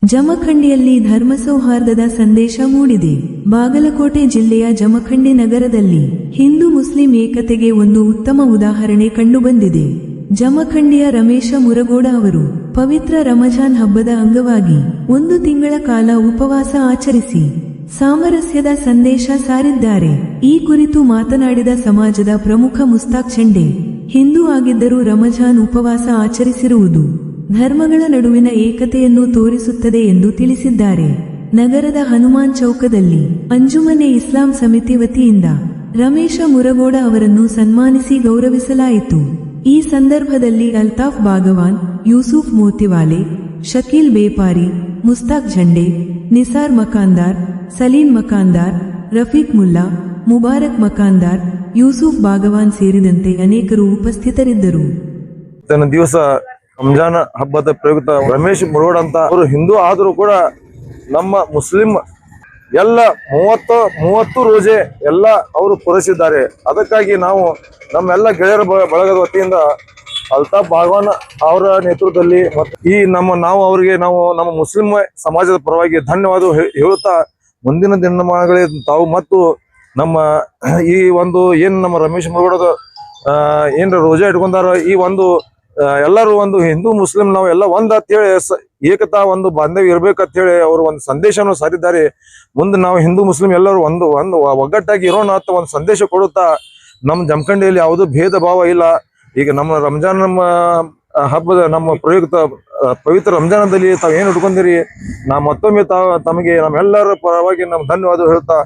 ಜಮಖಂಡಿಯಲ್ಲಿ ಧರ್ಮ ಸೌಹಾರ್ದದ ಸಂದೇಶ ಮೂಡಿದೆ. ಬಾಗಲಕೋಟೆ ಜಿಲ್ಲೆಯ ಜಮಖಂಡಿ ನಗರದಲ್ಲಿ ಹಿಂದೂ ಮುಸ್ಲಿಂ ಏಕತೆಗೆ ಒಂದು ಉತ್ತಮ ಉದಾಹರಣೆ ಕಂಡುಬಂದಿದೆ. ಜಮಖಂಡಿಯ ರಮೇಶ ಮುರಗೋಡ ಅವರು ಪವಿತ್ರ ರಮಜಾನ್ ಹಬ್ಬದ ಅಂಗವಾಗಿ 1 ತಿಂಗಳ ಕಾಲ ಉಪವಾಸ ಆಚರಿಸಿ ಸಾಮರಸ್ಯದ ಸಂದೇಶ ಸಾರಿದ್ದಾರೆ. ಈ ಕುರಿತು ಮಾತನಾಡಿದ ಸಮಾಜದ ಪ್ರಮುಖ ಮುಸ್ತಾಕ್ ಚಂಡೆ, ಹಿಂದೂ ಆಗಿದ್ದರೂ ರಮಜಾನ್ ಉಪವಾಸ ಆಚರಿಸಿರುವುದು ಧರ್ಮಗಳ ನಡುವಿನ ಏಕತೆಯನ್ನು ತೋರಿಸುತ್ತದೆ ಎಂದು ತಿಳಿಸಿದ್ದಾರೆ. ನಗರದ ಹನುಮಾನ್ ಚೌಕದಲ್ಲಿ ಅಂಜುಮನೆ ಇಸ್ಲಾಂ ಸಮಿತಿ ವತಿಯಿಂದ ರಮೇಶ ಮುರಗೋಡ ಅವರನ್ನು ಸನ್ಮಾನಿಸಿ ಗೌರವಿಸಲಾಯಿತು. ಈ ಸಂದರ್ಭದಲ್ಲಿ ಅಲ್ತಾಫ್ ಬಾಗವಾನ್, ಯೂಸುಫ್ ಮೋತಿವಾಲೆ, ಶಕೀಲ್ ಬೇಪಾರಿ, ಮುಸ್ತಾಕ್ ಝಂಡೆ, ನಿಸಾರ್ ಮಕಾಂದಾರ್, ಸಲೀಂ ಮಕಾಂದಾರ್, ರಫೀಕ್ ಮುಲ್ಲಾ, ಮುಬಾರಕ್ ಮಕಾಂದಾರ್, ಯೂಸುಫ್ ಬಾಗವಾನ್ ಸೇರಿದಂತೆ ಅನೇಕರು ಉಪಸ್ಥಿತರಿದ್ದರು. ದಿವಸ ರಂಜಾನ್ ಹಬ್ಬದ ಪ್ರಯುಕ್ತ ರಮೇಶ್ ಮುರಗೋಡ ಅಂತ ಅವರು ಹಿಂದೂ ಆದರೂ ಕೂಡ ನಮ್ಮ ಮುಸ್ಲಿಂ ಎಲ್ಲ 30 ರೋಜೆ ಎಲ್ಲ ಅವರು ಪೂರೈಸಿದ್ದಾರೆ. ಅದಕ್ಕಾಗಿ ನಾವು ನಮ್ಮೆಲ್ಲ ಗೆಳೆಯರ ಬಳಗದ ವತಿಯಿಂದ ಅಲ್ತಾಫ್ ಬಾಗವಾನ್ ಅವರ ನೇತೃತ್ವದಲ್ಲಿ ಮತ್ತು ನಾವು ಅವರಿಗೆ ನಮ್ಮ ಮುಸ್ಲಿಂ ಸಮಾಜದ ಪರವಾಗಿ ಧನ್ಯವಾದ ಹೇಳುತ್ತಾ, ಮುಂದಿನ ದಿನಮಾನಗಳಲ್ಲಿ ತಾವು ಮತ್ತು ನಮ್ಮ ಈ ಒಂದು ಏನು ನಮ್ಮ ರಮೇಶ್ ಮುರಗೋಡದ ಏನ್ರ ರೋಜಾ ಇಟ್ಕೊಂಡಾರ, ಈ ಒಂದು ಎಲ್ಲರೂ ಒಂದು ಹಿಂದೂ ಮುಸ್ಲಿಂ ನಾವು ಎಲ್ಲ ಒಂದ್ ಅಂತ ಹೇಳಿ ಏಕತಾ ಒಂದು ಬಾಂಧವ್ಯ ಇರ್ಬೇಕಂತ ಹೇಳಿ ಅವರು ಒಂದು ಸಂದೇಶವನ್ನು ಸಾರಿದ್ದಾರೆ. ಮುಂದೆ ನಾವು ಹಿಂದೂ ಮುಸ್ಲಿಂ ಎಲ್ಲರೂ ಒಂದು ಒಗ್ಗಟ್ಟಾಗಿ ಇರೋಣ ಅಂತ ಒಂದು ಸಂದೇಶ ಕೊಡುತ್ತಾ, ನಮ್ಮ ಜಮಖಂಡಿಯಲ್ಲಿ ಯಾವುದೂ ಭೇದ ಭಾವ ಇಲ್ಲ. ಈಗ ನಮ್ಮ ರಂಜಾನ್ ಹಬ್ಬದ ನಮ್ಮ ಪ್ರಯುಕ್ತ ಪವಿತ್ರ ರಂಜಾನದಲ್ಲಿ ತಾವು ಏನು ಇಟ್ಕೊಂಡಿರಿ, ನಾ ಮತ್ತೊಮ್ಮೆ ತಮಗೆ ನಮ್ಮೆಲ್ಲರ ಪರವಾಗಿ ಧನ್ಯವಾದ ಹೇಳ್ತಾ